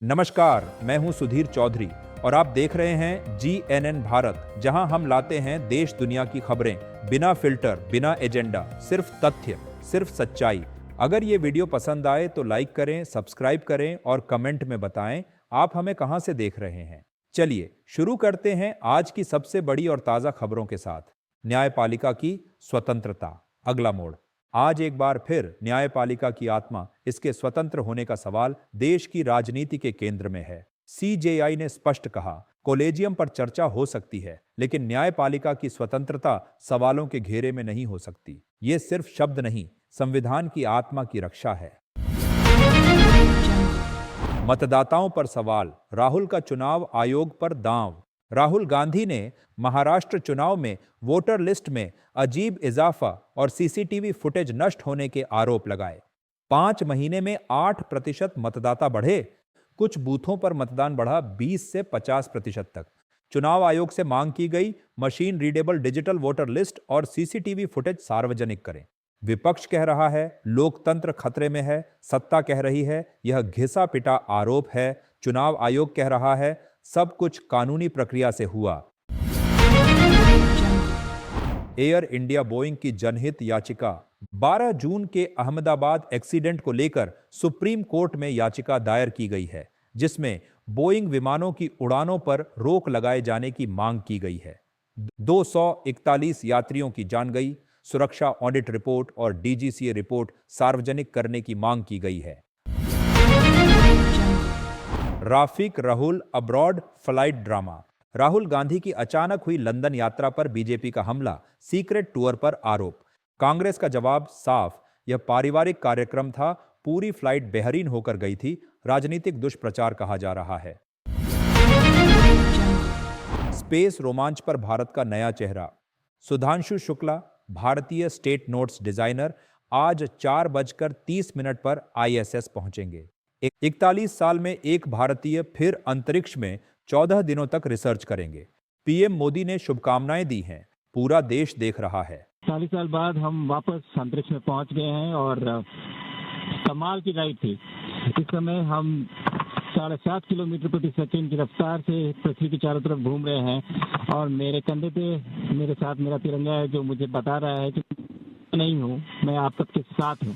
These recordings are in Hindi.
नमस्कार, मैं हूं सुधीर चौधरी और आप देख रहे हैं GNN भारत, जहां हम लाते हैं देश दुनिया की खबरें बिना फिल्टर, बिना एजेंडा, सिर्फ तथ्य, सिर्फ सच्चाई। अगर ये वीडियो पसंद आए तो लाइक करें, सब्सक्राइब करें और कमेंट में बताएं आप हमें कहां से देख रहे हैं। चलिए शुरू करते हैं आज की सबसे बड़ी और ताजा खबरों के साथ। न्यायपालिका की स्वतंत्रता, अगला मोड़। आज एक बार फिर न्यायपालिका की आत्मा, इसके स्वतंत्र होने का सवाल देश की राजनीति के केंद्र में है। CJI ने स्पष्ट कहा, कॉलेजियम पर चर्चा हो सकती है, लेकिन न्यायपालिका की स्वतंत्रता सवालों के घेरे में नहीं हो सकती। ये सिर्फ शब्द नहीं, संविधान की आत्मा की रक्षा है। मतदाताओं पर सवाल, राहुल का चुनाव आयोग पर दांव। राहुल गांधी ने महाराष्ट्र चुनाव में वोटर लिस्ट में अजीब इजाफा और CCTV फुटेज नष्ट होने के आरोप लगाए। 5 महीने में 8% मतदाता बढ़े। कुछ बूथों पर मतदान बढ़ा 20 से 50% तक। चुनाव आयोग से मांग की गई, machine readable digital voter list और CCTV फुटेज सार्वजनिक करें। विपक्ष कह रहा है लोकतंत्र खतरे में है, सत्ता कह रही है यह घिसा पिटा आरोप है, चुनाव आयोग कह रहा है सब कुछ कानूनी प्रक्रिया से हुआ। एयर इंडिया बोइंग की जनहित याचिका। 12 जून के अहमदाबाद एक्सीडेंट को लेकर सुप्रीम कोर्ट में याचिका दायर की गई है, जिसमें बोइंग विमानों की उड़ानों पर रोक लगाए जाने की मांग की गई है। 241 यात्रियों की जान गई। सुरक्षा ऑडिट रिपोर्ट और DGCA रिपोर्ट सार्वजनिक करने की मांग की गई है। Rafiq Rahul abroad flight drama. Rahul Gandhi की अचानक हुई लंदन यात्रा पर बीजेपी का हमला, सीक्रेट टूर पर आरोप। कांग्रेस का जवाब साफ, यह पारिवारिक कार्यक्रम था, पूरी फ्लाइट बेहरीन होकर गई थी, राजनीतिक दुष्प्रचार कहा जा रहा है। स्पेस रोमांच पर भारत का नया चेहरा। सुधांशु शुक्ला, भारतीय स्टेट नोट्स डिजाइनर, आज 4:30 पर ISS पहुंचेंगे। 41 साल में एक भारतीय फिर अंतरिक्ष में 14 दिनों तक रिसर्च करेंगे। PM मोदी ने शुभकामनाएं दी हैं, पूरा देश देख रहा है। 40 साल बाद हम वापस अंतरिक्ष में पहुंच गए हैं और कमाल की राइड थी। इस समय हम 7.5 किलोमीटर प्रति सेकंड की रफ्तार से पृथ्वी के चारों तरफ घूम रहे हैं और मेरे कंधे पे मेरे साथ मेरा तिरंगा है, जो मुझे बता रहा है कि नहीं हूँ, मैं आप सबके साथ हूँ।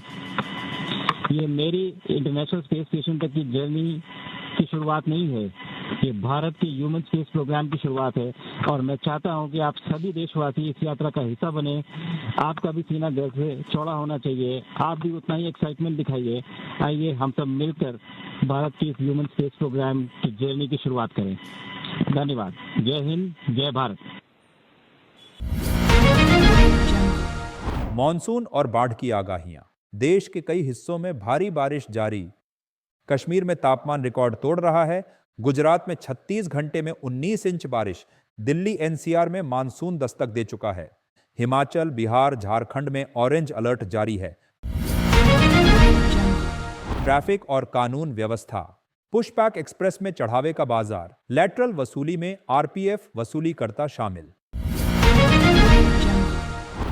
ये मेरी इंटरनेशनल स्पेस स्टेशन तक की जर्नी की शुरुआत नहीं है, ये भारत के ह्यूमन स्पेस प्रोग्राम की शुरुआत है और मैं चाहता हूं कि आप सभी देशवासी इस यात्रा का हिस्सा बने। आपका भी सीना दिल से चौड़ा होना चाहिए, आप भी उतना ही एक्साइटमेंट दिखाइए। आइए हम सब मिलकर भारत की इस ह्यूमन स्पेस प्रोग्राम की जर्नी की शुरुआत करें। धन्यवाद। जय हिंद, जय भारत। मॉनसून और बाढ़ की आगाहियां। देश के कई हिस्सों में भारी बारिश जारी। कश्मीर में तापमान रिकॉर्ड तोड़ रहा है। गुजरात में 36 घंटे में 19 इंच बारिश। दिल्ली NCR में मानसून दस्तक दे चुका है। हिमाचल, बिहार, झारखंड में ऑरेंज अलर्ट जारी है। ट्रैफिक और कानून व्यवस्था। पुशबैक एक्सप्रेस में चढ़ावे का बाजार। लैटरल वसूली में RPF वसूलीकर्ता शामिल।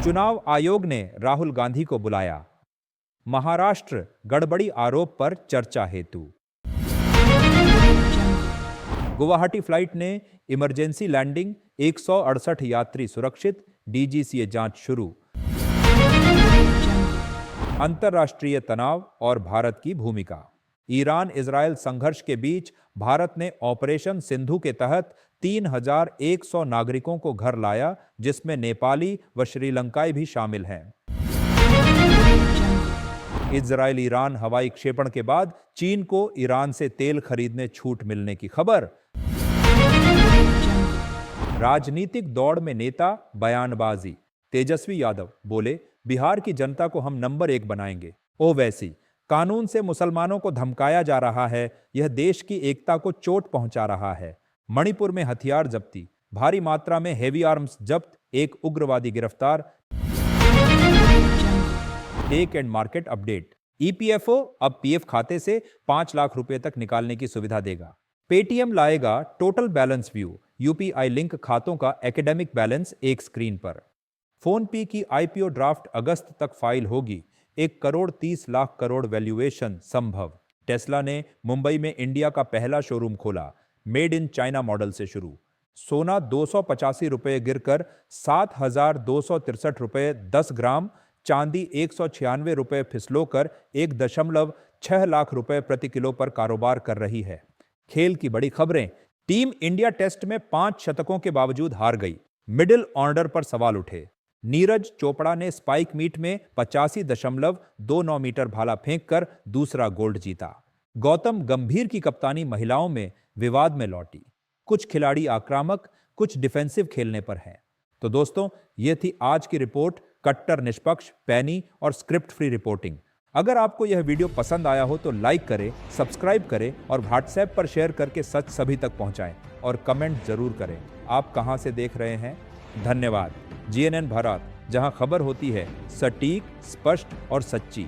चुनाव आयोग ने राहुल गांधी को बुलाया। महाराष्ट्र गड़बड़ी आरोप पर चर्चा हेतु। गुवाहाटी फ्लाइट ने इमरजेंसी लैंडिंग, 168 यात्री सुरक्षित, DGCA जांच शुरू। अंतर्राष्ट्रीय तनाव और भारत की भूमिका। ईरान इजरायल संघर्ष के बीच भारत ने ऑपरेशन सिंधु के तहत 3100 नागरिकों को घर लाया, जिसमें नेपाली व श्रीलंकाई भी शामिल हैं। इजरायल ईरान हवाई क्षेपण के बाद चीन को ईरान से तेल खरीदने छूट मिलने की खबर। राजनीतिक दौड़ में नेता बयानबाजी। तेजस्वी यादव बोले, बिहार की जनता को हम नंबर 1 बनाएंगे। ओवैसी, कानून से मुसलमानों को धमकाया जा रहा है, यह देश की एकता को चोट पहुंचा रहा है। मणिपुर में हथियार जब्ती, भारी मात्रा में हेवी आर्म्स जब्त, एक उग्रवादी गिरफ्तार। Tech and market update. EPFO अब PF खाते से 5 लाख रुपए तक निकालने की सुविधा देगा। पेटीएम लाएगा total balance view, UPI link खातों का एकेडमिक बैलेंस एक स्क्रीन पर। फोनपे की IPO ड्राफ्ट अगस्त तक फाइल होगी। 1 करोड़ 30 लाख करोड़ वैल्यूएशन संभव। टेस्ला ने मुंबई में इंडिया का पहला शोरूम खोला, मेड इन चाइना मॉडल से शुरू। सोना 285 रुपये गिरकर 7,263 रुपये 10 ग्राम, चांदी 196 रुपये फिसलोकर 1.6 लाख रुपए प्रति किलो पर कारोबार कर रही है। खेल की बड़ी खबरें। टीम इंडिया टेस्ट में 5 शतकों के बावजूद हार गई। मिडिल ऑर्डर पर सवाल उठे। नीरज चोपड़ा ने स्पाइक मीट में 85.29 मीटर भाला फेंककर दूसरा गोल्ड जीता। गौतम गंभीर की कप्तानी महिलाओं में विवाद में लौटी। कुछ खिलाड़ी आक्रामक, कुछ डिफेंसिव खेलने पर हैं। तो दोस्तों, यह थी आज की रिपोर्ट, कट्टर, निष्पक्ष, पैनी और स्क्रिप्ट फ्री रिपोर्टिंग। अगर आपको यह वीडियो पसंद आया हो तो लाइक करें, सब्सक्राइब करें और व्हाट्सएप पर शेयर करके सच सभी तक पहुंचाएं और कमेंट जरूर करें। आप कहां से देख रहे हैं? धन्यवाद। जीएनएन भारत, जहां खबर होती है सटीक, स्पष्ट और सच्ची।